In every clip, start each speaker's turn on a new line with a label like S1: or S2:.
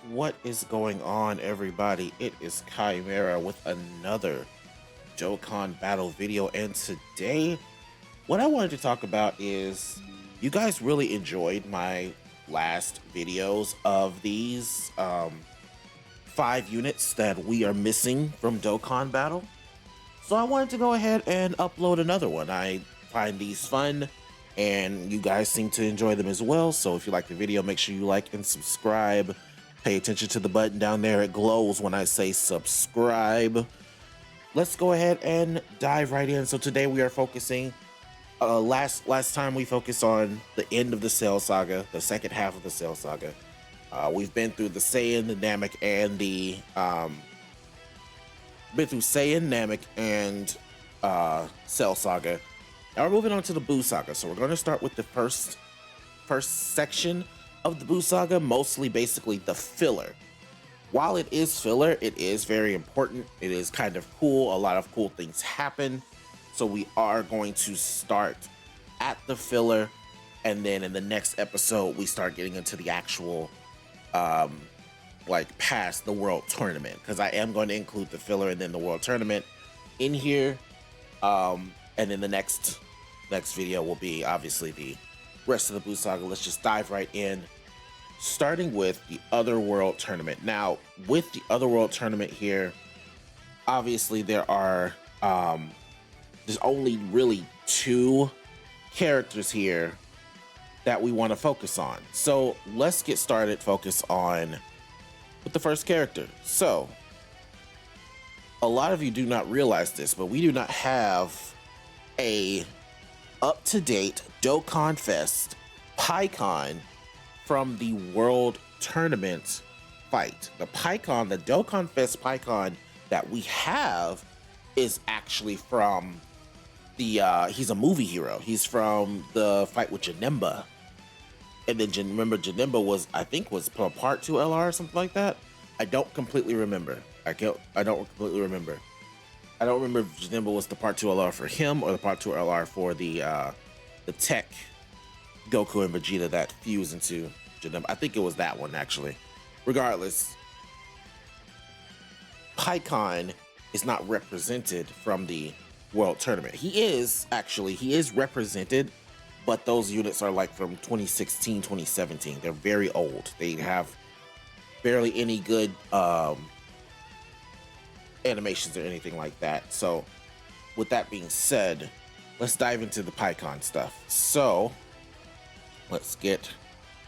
S1: What is going on, everybody? It is Chimera with another Dokkan battle video, and today, what I wanted to talk about is you guys really enjoyed my last videos of these 5 units that we are missing from Dokkan battle. So I wanted to go ahead and upload another one. I find these fun, and you guys seem to enjoy them as well. So if you like the video, make sure you like and subscribe. Pay attention to the button down there. It glows when I say subscribe. Let's go ahead and dive right in. So today we are focusing, last time we focused on the end of the Cell Saga, the second half of the Cell Saga. We've been through the Saiyan, the Namek, and the Cell Saga. Now we're moving on to the Buu Saga. So we're going to start with the first section of the Buu Saga, mostly basically the filler. While it is filler, it is very important. It is kind of cool. A lot of cool things happen. So we are going to start at the filler, and then in the next episode, we start getting into the actual like past the world tournament, because I am going to include the filler and then the world tournament in here. And then the next video will be obviously the rest of the Buu Saga. Let's just dive right in, starting with the other world tournament. Now, with the other world tournament here, obviously there are there's only really 2 characters here that we want to focus on. So let's get started. Focus on with the first character. So a lot of you do not realize this, but we do not have a up-to-date Dokkan Fest PyCon from the World Tournament fight. The PyCon, the Dokkan Fest PyCon that we have is actually from the, he's a movie hero. He's from the fight with Janemba. And then remember, Janemba was, I think, was part 2 LR or something like that. I don't completely remember. I don't completely remember. I don't remember if Janemba was the part 2 LR for him or the part 2 LR for the tech Goku and Vegeta that fused into Janemba. I think it was that one, actually. Regardless, PyCon is not represented from the World Tournament. He is represented, but those units are like from 2016, 2017. They're very old. They have barely any good animations or anything like that. So with that being said, let's dive into the PyCon stuff. So let's get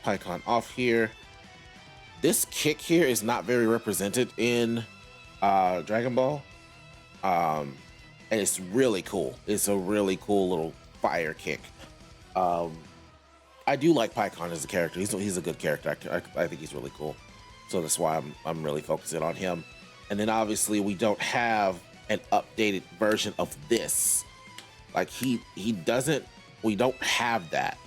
S1: PyCon off here. This kick here is not very represented in Dragon Ball. And it's really cool. It's a really cool little fire kick. I do like PyCon as a character. He's a good character. I think he's really cool. So that's why I'm really focusing on him. And then obviously we don't have an updated version of this. Like we don't have that.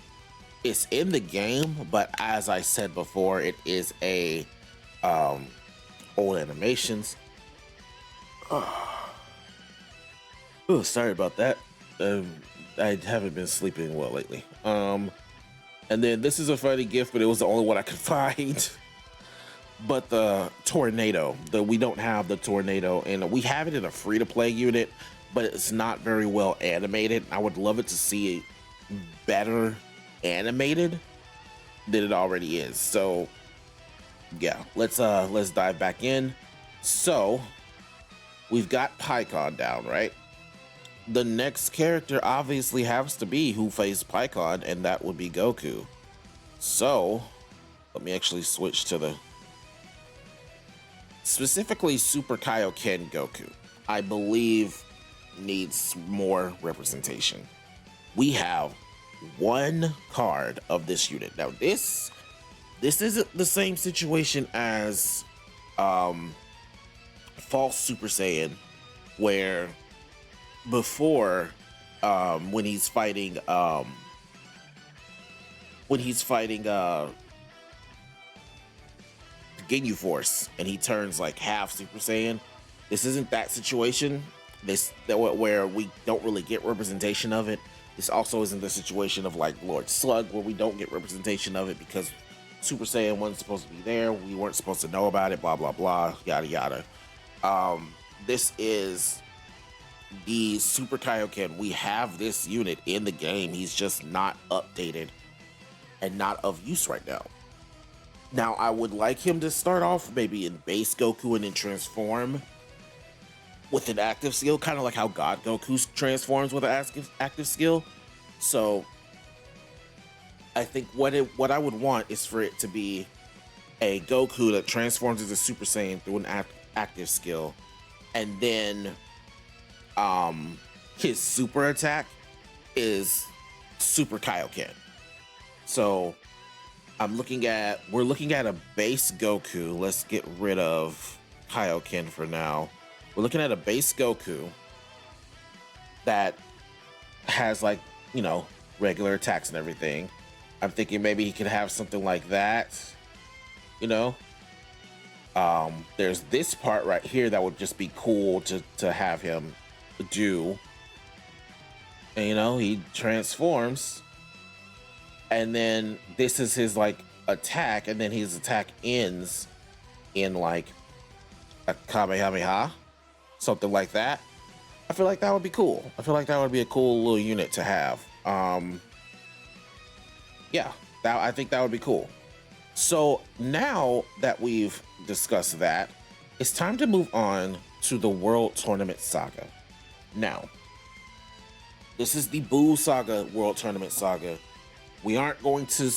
S1: It's in the game, but as I said before, it is a old animations. Oh, sorry about that. I haven't been sleeping well lately. And then this is a funny gift, but it was the only one I could find. But the tornado, we don't have the tornado, and we have it in a free-to-play unit, but it's not very well animated. I would love it to see it better animated than it already is. So yeah, let's dive back in. So we've got PyCon down, right? The next character obviously has to be who faced PyCon, and that would be Goku. So let me actually switch to the specifically Super Kaioken Goku. I believe needs more representation. We have 1 card of this unit. Now this isn't the same situation as False Super Saiyan, where before when he's fighting Ginyu Force and he turns like half Super Saiyan. This isn't that situation. Where we don't really get representation of it. This also isn't the situation of like Lord Slug, where we don't get representation of it because Super Saiyan wasn't supposed to be there. We weren't supposed to know about it. Blah blah blah. Yada yada. This is the Super Kaioken. We have this unit in the game. He's just not updated and not of use right now. Now, I would like him to start off maybe in base Goku and then transform with an active skill, kind of like how God Goku transforms with an active skill. So, I think what I would want is for it to be a Goku that transforms as a Super Saiyan through an active skill, and then his super attack is Super Kaioken. So we're looking at a base Goku. Let's get rid of Kaioken for now. We're looking at a base Goku that has, like, you know, regular attacks and everything. I'm thinking maybe he could have something like that, you know. There's this part right here that would just be cool to have him do. And, you know, he transforms, and then this is his, like, attack, and then his attack ends in, like, a Kamehameha, something like that. I feel like that would be cool. I feel like that would be a cool little unit to have. Yeah, I think that would be cool. So now that we've discussed that, it's time to move on to the World Tournament Saga. Now, this is the Buu Saga World Tournament Saga. We aren't going to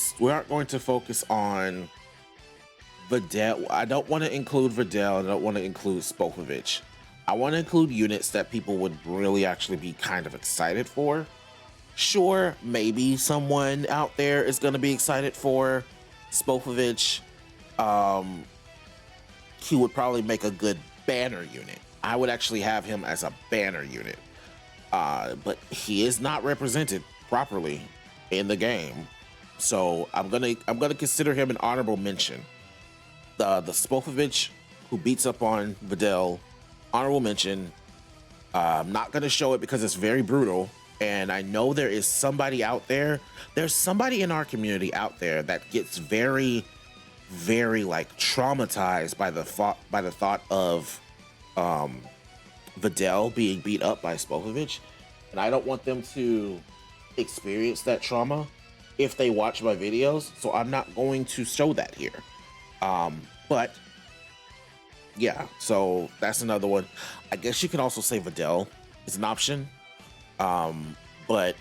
S1: focus on Videl. I don't want to include Videl. I don't want to include Spopovich. I want to include units that people would really actually be kind of excited for. Sure, maybe someone out there is going to be excited for Spopovich. He would probably make a good banner unit. I would actually have him as a banner unit. But he is not represented properly in the game, so I'm gonna consider him an honorable mention. The Spopovich who beats up on Videl, honorable mention. I'm not gonna show it because it's very brutal, and I know there is somebody out there. There's somebody in our community out there that gets very, very, like, traumatized by the thought of Videl being beat up by Spopovich, and I don't want them to experience that trauma if they watch my videos, so I'm not going to show that here. But yeah, so that's another one. I guess you can also say Videl is an option, but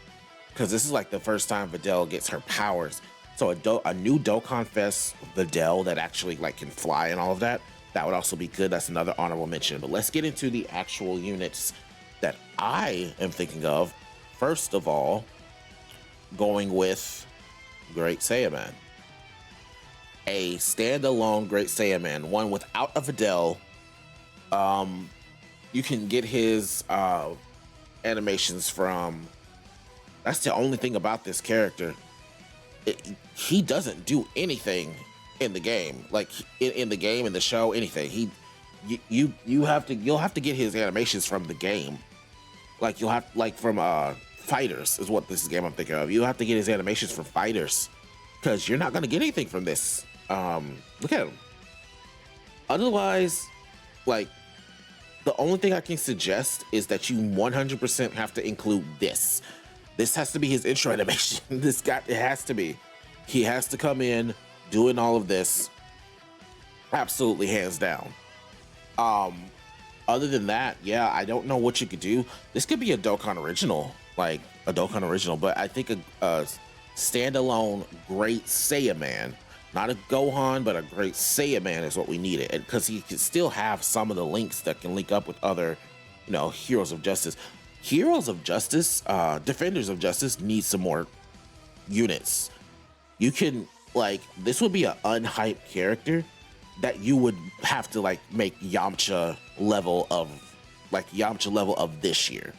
S1: because this is like the first time Videl gets her powers, so a new Dokkan Fest Videl that actually, like, can fly and all of that, that would also be good. That's another honorable mention. But let's get into the actual units that I am thinking of. First of all, going with Great Saiyaman. A standalone Great Saiyaman, one without a Videl. You can get his animations from... That's the only thing about this character. He doesn't do anything in the game, like in the game, in the show, anything. You'll have to get his animations from the game. Like, you'll have, like, from Fighters is what this game I'm thinking of. You have to get his animations from Fighters, because you're not gonna get anything from this. Look at him. Otherwise, like, the only thing I can suggest is that you 100% have to include this. This has to be his intro animation. It has to be. He has to come in doing all of this. Absolutely, hands down. Other than that, yeah, I don't know what you could do. This could be a Dokkan original, like a Dokkan original, but I think a standalone Great Saiyaman, not a Gohan, but a Great Saiyaman is what we needed, because he could still have some of the links that can link up with other, you know, Heroes of Justice. Heroes of Justice, Defenders of Justice need some more units. You can, like, this would be an unhyped character that you would have to, like, make Yamcha level of this year.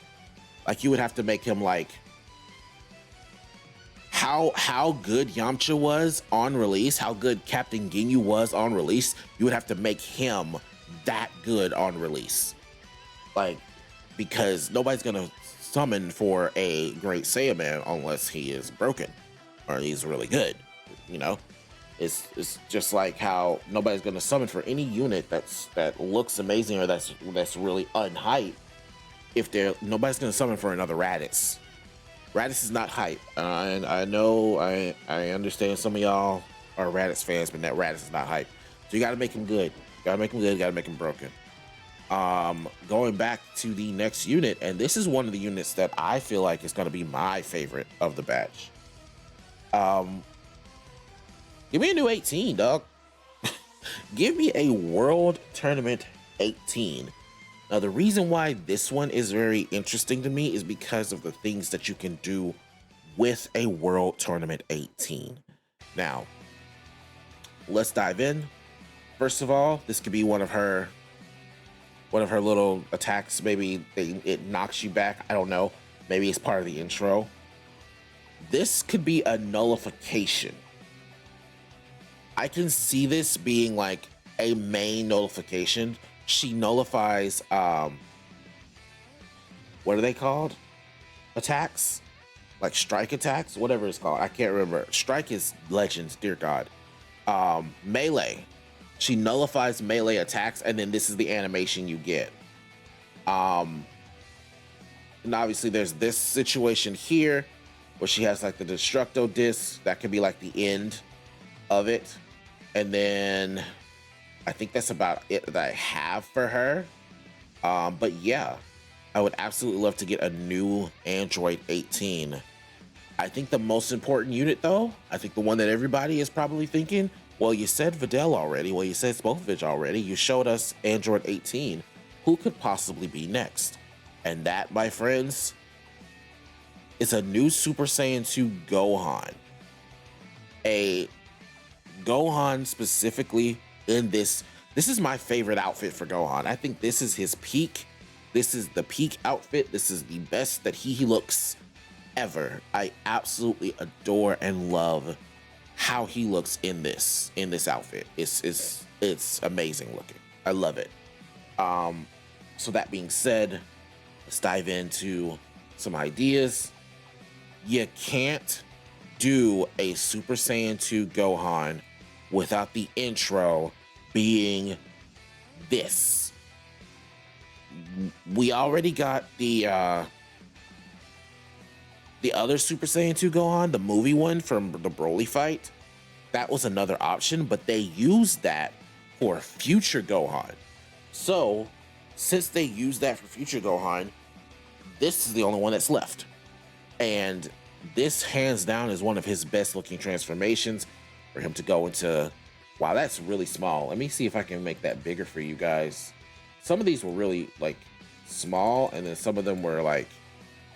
S1: Like, you would have to make him, like, how good Yamcha was on release, how good Captain Ginyu was on release. You would have to make him that good on release, like, because nobody's gonna summon for a Great Saiyaman unless he is broken or he's really good, you know. It's just like how nobody's gonna summon for any unit that looks amazing or that's really unhyped. If they're nobody's gonna summon for another Raditz. Raditz is not hype. And I know I understand some of y'all are Raditz fans, but that Raditz is not hype. So you gotta make him good. Gotta make him good, gotta make him broken. Going back to the next unit, and this is one of the units that I feel like is gonna be my favorite of the batch. Give me a new 18, dog. Give me a World Tournament 18. Now, the reason why this one is very interesting to me is because of the things that you can do with a World Tournament 18. Now, let's dive in. First of all, this could be one of her little attacks. Maybe it knocks you back. I don't know. Maybe it's part of the intro. This could be a nullification. I can see this being like a main nullification. She nullifies, what are they called? Attacks? Like strike attacks? Whatever it's called. I can't remember. Strike is Legends, dear God. Melee. She nullifies melee attacks, and then this is the animation you get. And obviously there's this situation here where she has like the Destructo disc. That could be like the end of it. And then I think that's about it that I have for her. But yeah, I would absolutely love to get a new Android 18. I think the most important unit though, I think the one that everybody is probably thinking, well, you said Videl already. Well, you said Spokovich already. You showed us Android 18. Who could possibly be next? And that, my friends, is a new Super Saiyan 2 Gohan. A Gohan specifically in this. This is my favorite outfit for Gohan. I think this is his peak. This is the peak outfit. This is the best that he looks ever. I absolutely adore and love how he looks in this outfit. It's amazing looking. I love it. So that being said, let's dive into some ideas. You can't do a Super Saiyan 2 Gohan without the intro being this. We already got the other Super Saiyan 2 Gohan, the movie one from the Broly fight. That was another option, but they used that for future Gohan. So, since they used that for future Gohan, this is the only one that's left. And this, hands down, is one of his best looking transformations for him to go into. Wow, that's really small. Let me see if I can make that bigger for you guys. Some of these were really like small, and then some of them were like,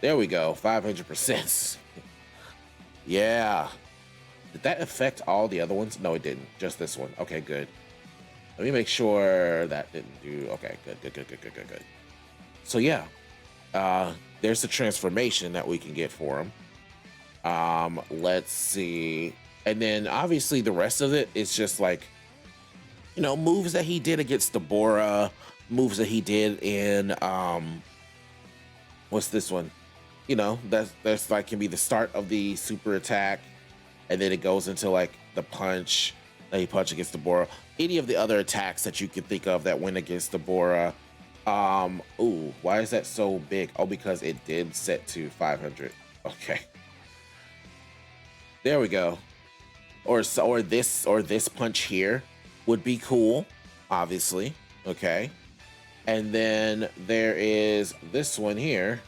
S1: there we go, 500%. Yeah. Did that affect all the other ones? No, it didn't. Just this one. Okay, good. Let me make sure that didn't do. Okay, good. So yeah, there's the transformation that we can get for him. Let's see. And then obviously the rest of it is just like, you know, moves that he did against Deborah, moves that he did in, what's this one? You know, that's like can be the start of the super attack, and then it goes into like the punch that he punched against Deborah. Any of the other attacks that you could think of that went against Deborah. Ooh, why is that so big? Oh, because it did set to 500. Okay. There we go. Or this punch here would be cool, obviously. Okay. And then there is this one here.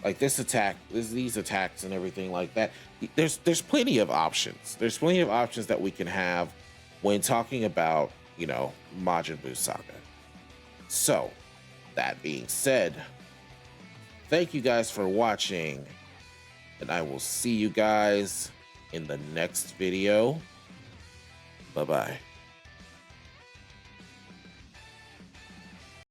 S1: Like this attack, these attacks and everything like that. There's plenty of options. There's plenty of options that we can have when talking about, you know, Majin Buu Saga. So, that being said, thank you guys for watching, and I will see you guys in the next video. Bye-bye.